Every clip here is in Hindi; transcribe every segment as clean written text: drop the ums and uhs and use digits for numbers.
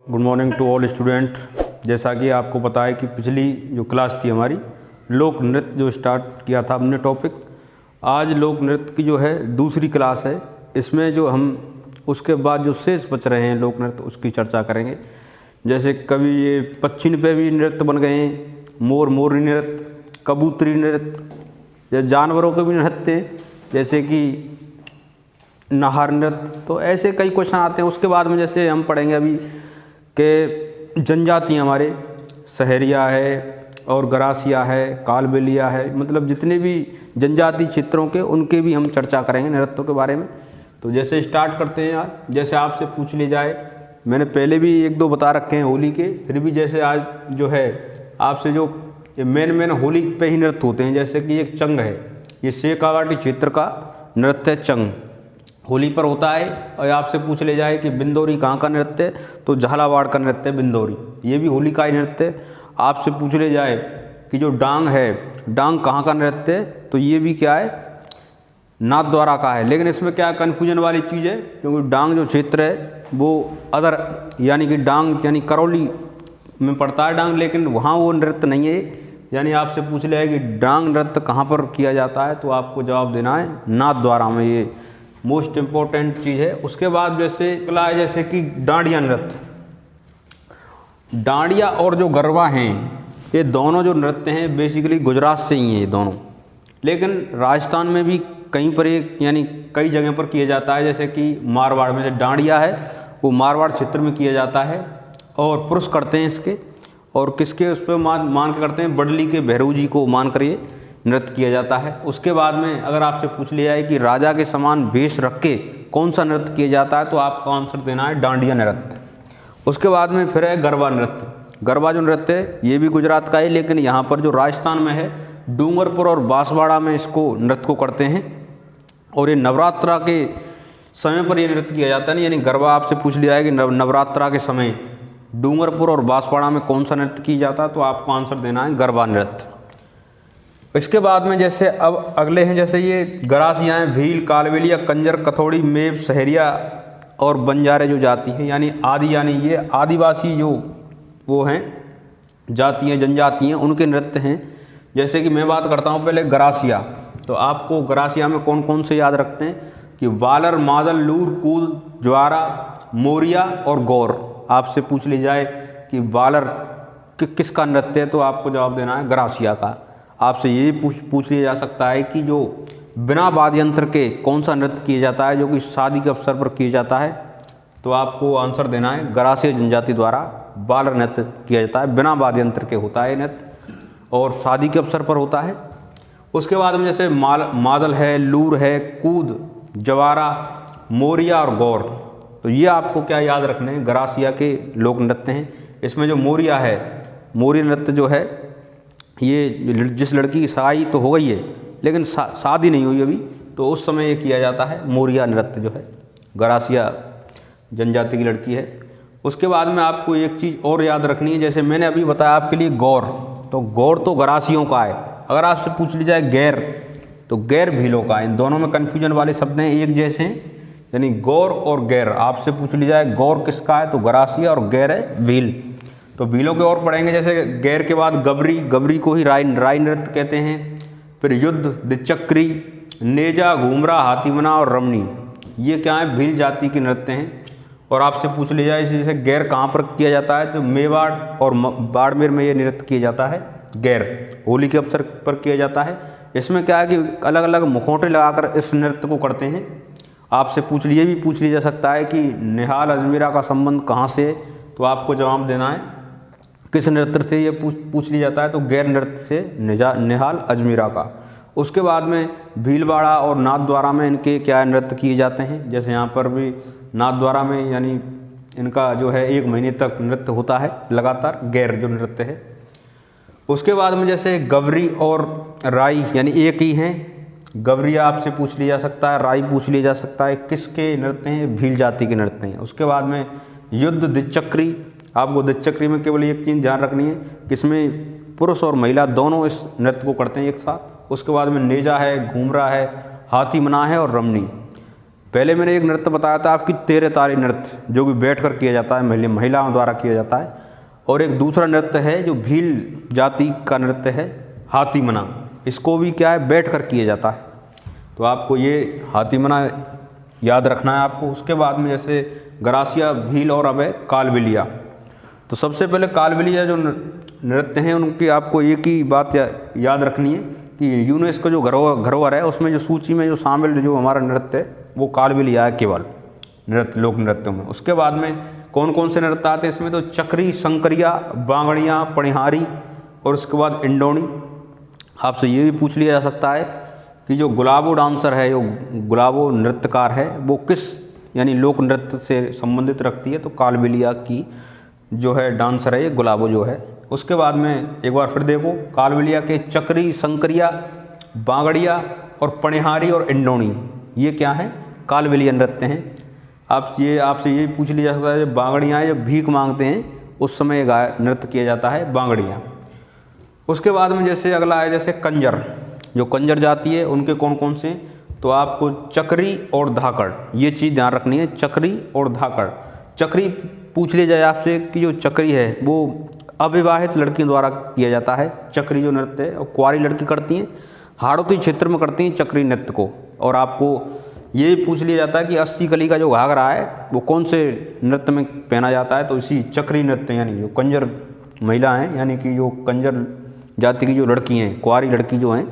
Good morning to all student. जैसा कि आपको पता है कि पिछली जो क्लास थी हमारी लोक नृत्य जो स्टार्ट किया था हमने टॉपिक, आज लोक नृत्य की जो है दूसरी क्लास है। इसमें जो हम उसके बाद जो शेष बच रहे हैं लोक नृत्य उसकी चर्चा करेंगे। जैसे कभी ये पक्षिन पे भी नृत्य बन गए हैं, मोर मोरनी नृत्य, कबूतरी नृत्य, या जानवरों के भी नृत्य जैसे कि नाहर नृत्य। तो ऐसे कई क्वेश्चन आते हैं। उसके बाद में जैसे हम पढ़ेंगे अभी के जनजातियाँ हमारे सहरिया है और गरासिया है, कालबेलिया है, मतलब जितने भी जनजाति क्षेत्रों के उनके भी हम चर्चा करेंगे नृत्यों के बारे में। तो जैसे स्टार्ट करते हैं यार, जैसे आपसे पूछ ली जाए, मैंने पहले भी एक दो बता रखे हैं होली के, फिर भी जैसे आज जो है आपसे जो मेन होली पे ही नृत्य होते हैं। जैसे कि एक चंग है, ये शेखावाटी क्षेत्र का नृत्य चंग होली पर होता है। और आपसे पूछ ले जाए कि बिंदौरी कहाँ का नृत्य है, तो झालावाड़ का नृत्य है बिंदौरी, ये भी होली का ही नृत्य है। आपसे पूछ ले जाए कि जो डांग है, डांग कहाँ का नृत्य है, तो ये भी क्या है, नाथद्वारा का है। लेकिन इसमें क्या कन्फ्यूजन वाली चीज़ है, क्योंकि डांग जो क्षेत्र है वो अदर यानी कि डांग यानी करौली में पड़ता है डांग, लेकिन वहाँ वो नृत्य नहीं है। यानी आपसे पूछ लिया है कि डांग नृत्य कहाँ पर किया जाता है, तो आपको जवाब देना है नाथद्वारा में। ये मोस्ट इम्पोर्टेंट चीज़ है। उसके बाद जैसे अगला है जैसे कि डांडिया नृत्य। डांडिया और जो गरबा हैं, ये दोनों जो नृत्य हैं बेसिकली गुजरात से ही हैं ये दोनों, लेकिन राजस्थान में भी कहीं पर एक यानी कई जगह पर किया जाता है। जैसे कि मारवाड़ में जो डांडिया है वो मारवाड़ क्षेत्र में किया जाता है, और पुरुष करते हैं इसके, और किसके उस पर मान के करते हैं, बडली के भैरव जी को मान कर ये नृत्य किया जाता है। उसके बाद में अगर आपसे पूछ लिया है कि राजा के समान वेश रख के कौन सा नृत्य किया जाता है, तो आपका आंसर देना है डांडिया नृत्य। उसके बाद में फिर है गरबा नृत्य। गरबा जो नृत्य है ये भी गुजरात का है, लेकिन यहाँ पर जो राजस्थान में है डूंगरपुर और बांसवाड़ा में इसको नृत्य को करते हैं, और ये नवरात्रा के समय पर ये नृत्य किया जाता है। यानी गरबा आपसे पूछ लिया है कि नवरात्रा के समय डूंगरपुर और बांसवाड़ा में कौन सा नृत्य किया जाता है, तो आपको आंसर देना है गरबा नृत्य। इसके बाद में जैसे अब अगले हैं जैसे ये गरासियाँ हैं, भील, कालबेलिया, कंजर, कथौड़ी, मेव, सहरिया और बंजारे जो जाति है, यानी आदि यानी ये आदिवासी जो वो हैं जाति हैं, जनजाति हैं, उनके नृत्य हैं। जैसे कि मैं बात करता हूँ पहले गरासिया, तो आपको गरासिया में कौन कौन से याद रखते हैं कि वालर, मादल, लूर, कूद, ज्वारा, मोरिया और गौर। आपसे पूछ ली जाए कि वालर किसका नृत्य है, तो आपको जवाब देना है गरासिया का। आपसे ये पूछ लिया जा सकता है कि जो बिना वाद्य यंत्र के कौन सा नृत्य किया जाता है जो कि शादी के अवसर पर किया जाता है, तो आपको आंसर देना है गरासिया जनजाति द्वारा बालर नृत्य किया जाता है। बिना वाद्य यंत्र के होता है नृत्य और शादी के अवसर पर होता है। उसके बाद में जैसे मादल है, लूर है, कूद, जवारा, मोरिया और गौर, तो ये आपको क्या याद रखने हैं, गरासिया के लोक नृत्य हैं। इसमें जो मोरिया है, मोरिया नृत्य जो है ये जिस लड़की की शादी तो हो गई है लेकिन शादी नहीं हुई अभी, तो उस समय ये किया जाता है मोरिया नृत्य जो है, गरासिया जनजाति की लड़की है। उसके बाद में आपको एक चीज़ और याद रखनी है, जैसे मैंने अभी बताया आपके लिए गौर, तो गौर तो गरासियों का है। अगर आपसे पूछ ली जाए गैर, तो गैर भीलों का है। इन दोनों में कन्फ्यूजन वाले शब्द हैं, एक जैसे हैं, यानी गौर और गैर। आपसे पूछ ली जाए गौर किसका है, तो गरासिया, और गैर है भील। तो भीलों के और पढ़ेंगे, जैसे गैर के बाद गबरी, गबरी को ही राई नृत्य कहते हैं। फिर युद्ध, द्विचक्री, नेजा, घूमरा, हाथीमना और रमणी, ये क्या है, भील जाति के नृत्य हैं। और आपसे पूछ लिया जाए जैसे गैर कहाँ पर किया जाता है, तो मेवाड़ और बाड़मेर में ये नृत्य किया जाता है। गैर होली के अवसर पर किया जाता है। इसमें क्या है कि अलग अलग मुखौटे लगाकर इस नृत्य को करते हैं। आपसे पूछ लिया जा सकता है कि निहाल अजमेरा का संबंध कहाँ से है, तो आपको जवाब देना है किस नृत्य से, ये पूछ लिया जाता है, तो गैर नृत्य से निहाल अजमेरा का। उसके बाद में भीलवाड़ा और नाथद्वारा में इनके क्या नृत्य किए जाते हैं। जैसे यहाँ पर भी नाथद्वारा में यानी इनका जो है 1 महीने तक नृत्य होता है लगातार, गैर जो नृत्य है। उसके बाद में जैसे गवरी और राई यानी एक ही हैं। गवरी आपसे पूछ लिया जा सकता है, राई पूछ लिया जा सकता है, किसके नृत्य हैं, भील जाति के नृत्य हैं। उसके बाद में युद्ध, द्विचक्री, आपको द्विचक्री में केवल एक चीज़ ध्यान रखनी है कि इसमें पुरुष और महिला दोनों इस नृत्य को करते हैं एक साथ। उसके बाद में नेजा है, घूमरा है, हाथी मना है और रमणी। पहले मैंने एक नृत्य बताया था आपकी तेरे तारी नृत्य, जो कि बैठकर किया जाता है, महिलाओं द्वारा किया जाता है। और एक दूसरा नृत्य है जो भील जाति का नृत्य है, हाथी मना। इसको भी क्या है, बैठकर किया जाता है। तो आपको ये हाथी मना याद रखना है आपको। उसके बाद में जैसे गरासिया, भील और अब है कालबेलिया। तो सबसे पहले कालबेलिया जो नृत्य हैं उनकी आपको एक ही बात याद रखनी है कि यूनेस्को जो धरोहर है उसमें जो सूची में जो शामिल जो हमारा नृत्य है वो कालबेलिया है केवल नृत्य, लोक नृत्यों में। उसके बाद में कौन कौन से नृत्य आते हैं इसमें, तो चक्री, शंकरिया, बांगड़ियाँ, पणिहारी और उसके बाद इंडोनी। आपसे ये भी पूछ लिया जा सकता है कि जो गुलाबो डांसर है, जो गुलाबो नृत्यकार है, वो किस यानी लोक नृत्य से संबंधित रखती है, तो कालबेलिया की जो है डांसर है ये गुलाबो जो है। उसके बाद में एक बार फिर देखो, कालबेलिया के चक्री, शंकरिया, बांगड़िया और पणिहारी और इंडोनी, ये क्या है, कालबेलिया नृत्य हैं। आपसे ये पूछ लिया जा सकता है, जब बांगड़ियाँ जब भीख मांगते हैं उस समय नृत्य किया जाता है बांगड़ियाँ। उसके बाद में जैसे अगला है जैसे कंजर, जो कंजर जाती है उनके कौन कौन से, तो आपको चक्री और धाकड़, ये चीज़ ध्यान रखनी है, चक्री और धाकड़। चक्री पूछ लिया जाए आपसे कि जो चक्री है वो अविवाहित लड़कियों द्वारा किया जाता है, चक्री जो नृत्य है, और कुंवारी लड़की करती हैं, हाड़ौती क्षेत्र में करती हैं चक्री नृत्य को। और आपको ये पूछ लिया जाता है कि 80 कली का जो घाघरा है वो कौन से नृत्य में पहना जाता है, तो इसी चक्री नृत्य यानी जो कंजर महिला हैं, यानी कि जो कंजर जाति की जो लड़की हैं, कुंवारी लड़की जो हैं,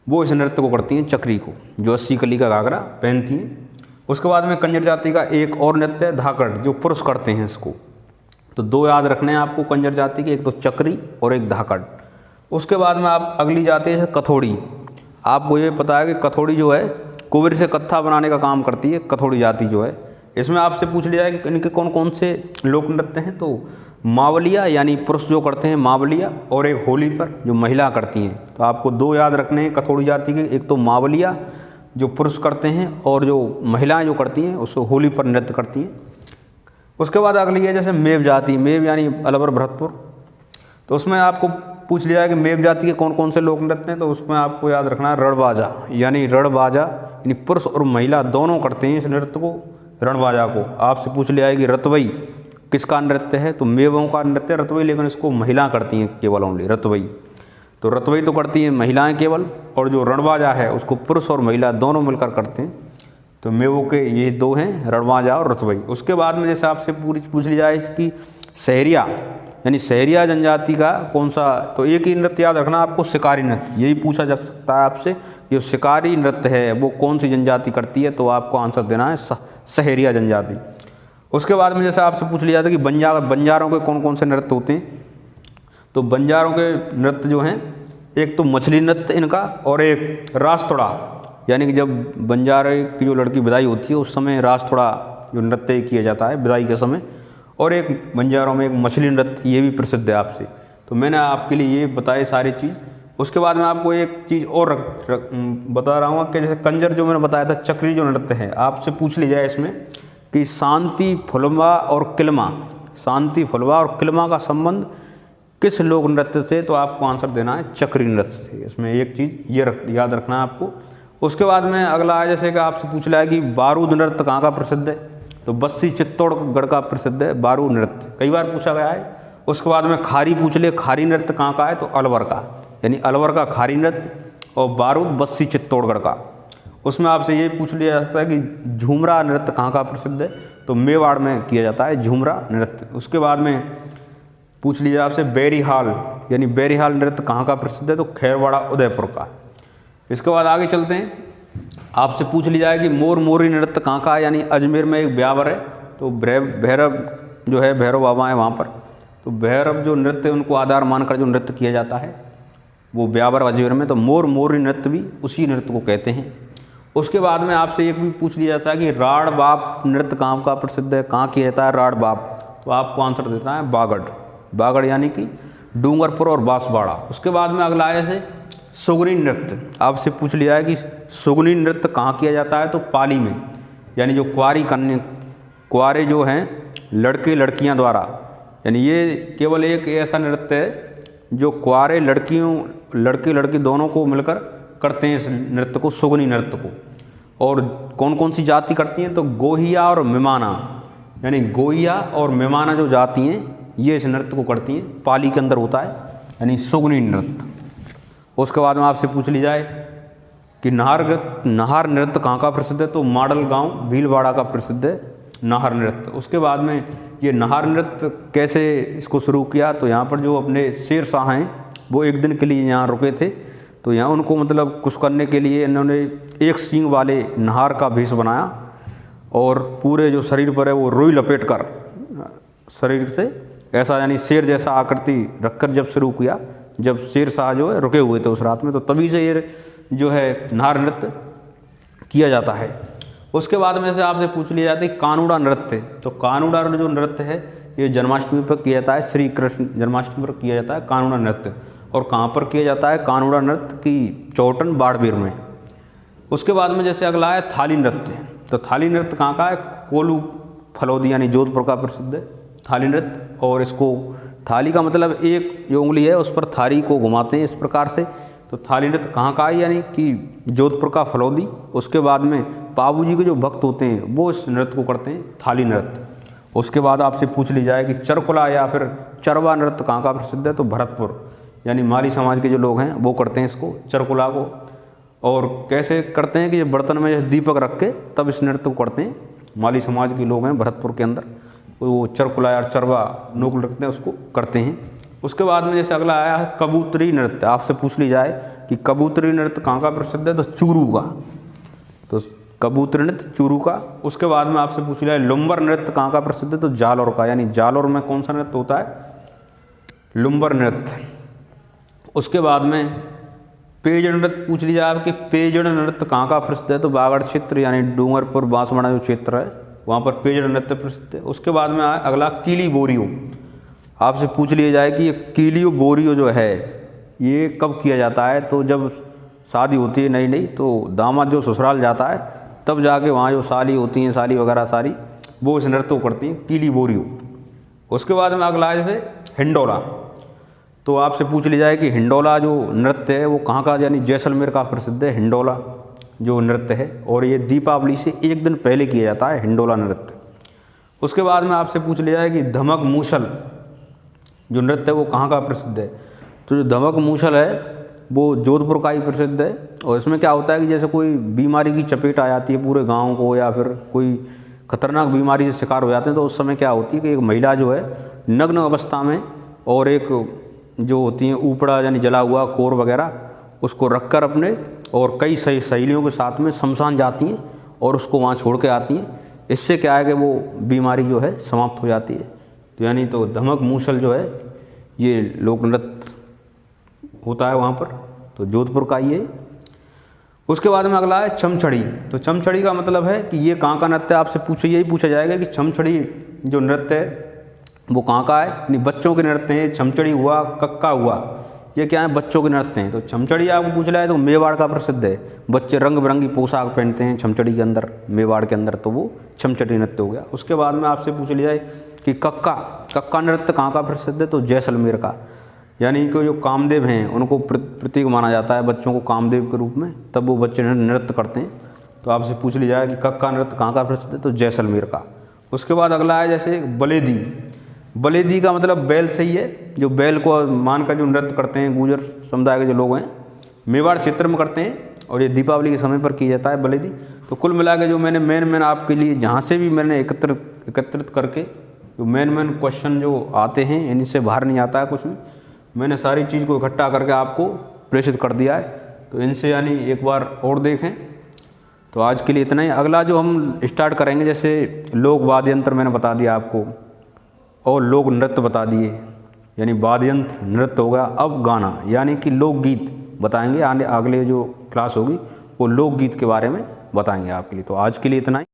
वो इस नृत्य को करती हैं, चक्री को, जो 80 कली का घाघरा पहनती हैं। उसके बाद में कंजर जाति का एक और नृत्य है धाकड़, जो पुरुष करते हैं इसको। तो दो याद रखने हैं आपको कंजर जाति के, एक तो चक्री और एक धाकड़। उसके बाद में आप अगली जाति है कथोड़ी। आपको ये पता है कि कथोड़ी जो है कुबेर से कत्था बनाने का काम करती है, कथोड़ी जाति जो है। इसमें आपसे पूछ लिया जाए कि इनके कौन कौन से लोक नृत्य हैं, तो मावलिया यानी पुरुष जो करते हैं मावलिया, और एक होली पर जो महिला करती हैं। तो आपको दो याद रखने हैं कथोड़ी जाति के, एक तो मावलिया जो पुरुष करते हैं और जो महिलाएं जो करती हैं उसको होली पर नृत्य करती हैं। उसके बाद अगली है जैसे मेव जाति, मेव यानी अलवर भरतपुर। तो उसमें आपको पूछ लिया है कि मेव जाति के कौन कौन से लोक नृत्य हैं, तो उसमें आपको याद रखना है रणबाजा, यानी रणबाजा यानी पुरुष और महिला दोनों करते हैं इस नृत्य को, रणबाजा को। आपसे पूछ लिया है कि रतवई किसका नृत्य है, तो मेवों का नृत्य रतवई, लेकिन इसको महिला करती हैं केवल ओनली, रतवई। तो रतवई तो करती हैं महिलाएं केवल, और जो रणबाजा है उसको पुरुष और महिला दोनों मिलकर करते हैं। तो मेवों के ये दो हैं, रणबाजा और रतवई। उसके बाद में जैसे आपसे पूछ ली जाए कि सहरिया यानी सहरिया जनजाति का कौन सा, तो एक ही नृत्य याद रखना आपको, शिकारी नृत्य। यही पूछा जा सकता है आपसे, ये शिकारी नृत्य है वो कौन सी जनजाति करती है, तो आपको आंसर देना है सहरिया जनजाति। उसके बाद में जैसे आपसे पूछ लिया जाता है कि बंजारों के कौन कौन से नृत्य होते हैं, तो बंजारों के नृत्य जो हैं, एक तो मछली नृत्य इनका, और एक रास्तोड़ा, यानी कि जब बंजारे की जो लड़की विदाई होती है उस समय रास्तोड़ा जो नृत्य किया जाता है विदाई के समय, और एक बंजारों में एक मछली नृत्य, ये भी प्रसिद्ध है आपसे। तो मैंने आपके लिए ये बताए सारी चीज़। उसके बाद में आपको एक चीज़ और बता रहा हूँ कि जैसे कंजर जो मैंने बताया था, चक्री जो नृत्य है, आपसे पूछ ली जाए इसमें कि शांति फुलवा और किल्मा, शांति फुलवा और किल्मा का संबंध किस लोक नृत्य से, तो आपको आंसर देना है चक्री नृत्य से। इसमें एक चीज़ ये याद रखना है आपको। उसके बाद में अगला है जैसे कि आपसे पूछ लिया है कि बारूद नृत्य कहाँ का प्रसिद्ध है, तो बस्सी चित्तौड़गढ़ का प्रसिद्ध है बारूद नृत्य, कई बार पूछा गया है। उसके बाद में खारी पूछ ले, खारी नृत्य कहाँ का है, तो अलवर का, यानी अलवर का खारी नृत्य, और बारूद बस्सी चित्तौड़गढ़ का। उसमें आपसे ये पूछ लिया जाता है कि झूमरा नृत्य कहाँ का प्रसिद्ध है, तो मेवाड़ में किया जाता है झूमरा नृत्य। उसके बाद में पूछ लीजिए आपसे बैरीहाल, यानी बैरीहाल नृत्य कहाँ का प्रसिद्ध है, तो खैरवाड़ा उदयपुर का। इसके बाद आगे चलते हैं, आपसे पूछ ली जाए कि मोर मोरी नृत्य कहाँ का है, यानी अजमेर में एक ब्यावर है, तो भैरव जो है भैरव बाबा है वहाँ पर, तो भैरव जो नृत्य उनको आधार मानकर जो नृत्य किया जाता है वो ब्यावर अजमेर में, तो मोर मोरी नृत्य भी उसी नृत्य को कहते हैं। उसके बाद में आपसे एक भी पूछ लिया जाता है कि राड़ बाप नृत्य कहाँ का प्रसिद्ध है, कहाँ किया जाता है राड़ बाप, तो आपको आंसर देता है बागड़, बागड़ यानी कि डूंगरपुर और बांसवाड़ा। उसके बाद में अगला है जैसे सुगनी नृत्य, आपसे पूछ लिया है कि सुगनी नृत्य कहाँ किया जाता है, तो पाली में, यानी जो कुंवारे जो हैं लड़के लड़कियां द्वारा, यानी ये केवल एक ऐसा नृत्य है जो कुंवारे लड़के लड़की दोनों को मिलकर करते हैं इस नृत्य को, सुगनी नृत्य को। और कौन कौन सी जाति करती हैं, तो गोहिया और मेमाना, यानी गोहिया और मेमाना जो जाति हैं ये इस नृत्य को करती हैं। पाली के अंदर होता है, यानी सुगनी नृत्य। उसके बाद में आपसे पूछ ली जाए कि नाहर नृत्य कहाँ का प्रसिद्ध है, तो मॉडल गांव भीलवाड़ा का प्रसिद्ध है नाहर नृत्य। उसके बाद में ये नाहर नृत्य कैसे इसको शुरू किया, तो यहाँ पर जो अपने शेर शाह हैं वो एक दिन के लिए यहाँ रुके थे, तो यहाँ उनको मतलब कुछ करने के लिए इन्होंने एक सींग वाले नाहर का भेष बनाया और पूरे जो शरीर पर है वो रुई लपेट कर शरीर से ऐसा यानी शेर जैसा आकृति रखकर जब शुरू किया, जब शेर शाह जो है रुके हुए थे उस रात में, तो तभी से ये जो है नाहर नृत्य किया जाता है। उसके बाद में से आपसे पूछ लिया जाता है कानूड़ा नृत्य, तो कानूड़ा जो नृत्य है ये जन्माष्टमी पर किया जाता है, श्री कृष्ण जन्माष्टमी पर किया जाता है कानूड़ा नृत्य। और कहाँ पर किया जाता है कानूड़ा नृत्य की चौटन बाड़मेर में। उसके बाद में जैसे अगला है थाली नृत्य, तो थाली नृत्य कहाँ का है, कोल्लू फलौदी यानी जोधपुर का प्रसिद्ध है थाली नृत्य। और इसको थाली का मतलब एक जो उंगली है उस पर थाली को घुमाते हैं इस प्रकार से, तो थाली नृत्य कहाँ का है, यानी कि जोधपुर का फलौदी। उसके बाद में बाबू जी के जो भक्त होते हैं वो इस नृत्य को करते हैं थाली नृत्य। उसके बाद आपसे पूछ ली जाए कि चरकुला या फिर चरवा नृत्य कहाँ का प्रसिद्ध है, तो भरतपुर, यानी माली समाज के जो लोग हैं वो करते हैं इसको चरकुला को। और कैसे करते हैं कि ये बर्तन में दीपक रख के तब इस नृत्य को करते हैं, माली समाज के लोग हैं भरतपुर के अंदर, वो चरकुला या चरवा नोक रखते हैं उसको करते हैं। उसके बाद में जैसे अगला आया है कबूतरी नृत्य, आपसे पूछ ली जाए कि कबूतरी नृत्य कहाँ का प्रसिद्ध है, तो चूरू का, तो कबूतरी नृत्य चूरू का। उसके बाद में आपसे पूछ लिया लुम्बर नृत्य कहाँ का प्रसिद्ध है, तो जालौर का, यानी जालौर में कौन सा नृत्य होता है, लुम्बर नृत्य। उसके बाद में पेजड़ नृत्य पूछ ली जाए आपके पेजड़ नृत्य कहाँ का प्रसिद्ध है, तो बागड़ क्षेत्र यानी डूंगरपुर बांसवाड़ा जो क्षेत्र है वहाँ पर पेजड़ नृत्य प्रसिद्ध है। उसके बाद में आया अगला कीली बोरियो, आपसे पूछ लिया जाए कि ये कीलियो बोरियो जो है ये कब किया जाता है, तो जब शादी होती है नई नई तो दामाद जो ससुराल जाता है तब जाके वहाँ जो साली होती हैं, साली वगैरह सारी, वो इस नृत्य को करती हैं कीली बोरियो। उसके बाद में अगला है जैसे हिंडोला, तो आपसे पूछ ली जाए कि हिंडोला जो नृत्य है वो कहाँ का, यानी जैसलमेर का प्रसिद्ध है हिंडोला जो नृत्य है, और ये दीपावली से एक दिन पहले किया जाता है हिंडोला नृत्य। उसके बाद में आपसे पूछ लिया जाए कि धमक मूसल जो नृत्य है वो कहाँ का प्रसिद्ध है, तो जो धमक मूसल है वो जोधपुर का ही प्रसिद्ध है। और इसमें क्या होता है कि जैसे कोई बीमारी की चपेट आ जाती है पूरे गाँव को, या फिर कोई खतरनाक बीमारी से शिकार हो जाते हैं, तो उस समय क्या होती है कि एक महिला जो है नग्न अवस्था में और एक जो होती हैं ऊपड़ा यानी जला हुआ कोर वगैरह उसको रखकर अपने और कई सहेलियों के साथ में शमशान जाती हैं और उसको वहाँ छोड़ के आती हैं। इससे क्या है कि वो बीमारी जो है समाप्त हो जाती है। तो यानी तो धमक मूसल जो है ये लोक नृत्य होता है वहाँ पर, तो जोधपुर का ही है। उसके बाद में अगला है चमचड़ी, तो चमचड़ी का मतलब है कि ये कहाँ का नृत्य है, आपसे यही पूछा जाएगा कि चमचड़ी जो नृत्य है वो कहाँ का है, यानी बच्चों के नृत्य हैं। चमचड़ी हुआ, कक्का हुआ, ये क्या है, बच्चों के नृत्य हैं। तो चमचड़ी आपको पूछ रहा है तो मेवाड़ का प्रसिद्ध है, बच्चे रंग बिरंगी पोशाक पहनते हैं चमचड़ी के अंदर, मेवाड़ के अंदर, तो वो चमचड़ी नृत्य हो गया। उसके बाद में आपसे पूछ लिया जाए कि कक्का नृत्य कहाँ का प्रसिद्ध है, तो जैसलमेर का, यानी कि जो कामदेव हैं उनको प्रतीक माना जाता है बच्चों को कामदेव के रूप में, तब वो बच्चे नृत्य करते हैं। तो आपसे पूछ लिया जाए कि कक्का नृत्य कहाँ का प्रसिद्ध है, तो जैसलमेर का। उसके बाद अगला है जैसे बलेदी, बलेदी का मतलब बैल से ही है, जो बैल को मानकर जो नृत्य करते हैं गुर्जर समुदाय के जो लोग हैं मेवाड़ क्षेत्र में करते हैं, और ये दीपावली के समय पर किया जाता है बलेदी। तो कुल मिला के जो मैंने मेन आपके लिए जहाँ से भी मैंने एकत्रित करके जो मेन क्वेश्चन जो आते हैं इनसे बाहर नहीं आता है कुछ भी, मैंने सारी चीज़ को इकट्ठा करके आपको प्रेषित कर दिया है। तो इनसे यानी एक बार और देखें। तो आज के लिए इतना ही। अगला जो हम स्टार्ट करेंगे जैसे लोक वाद्य यंत्र मैंने बता दिया आपको और लोक नृत्य बता दिए, यानी वाद्य यंत्र नृत्य होगा। अब गाना यानी कि लोकगीत बताएंगे, अगले जो क्लास होगी वो लोकगीत के बारे में बताएंगे आपके लिए। तो आज के लिए इतना ही।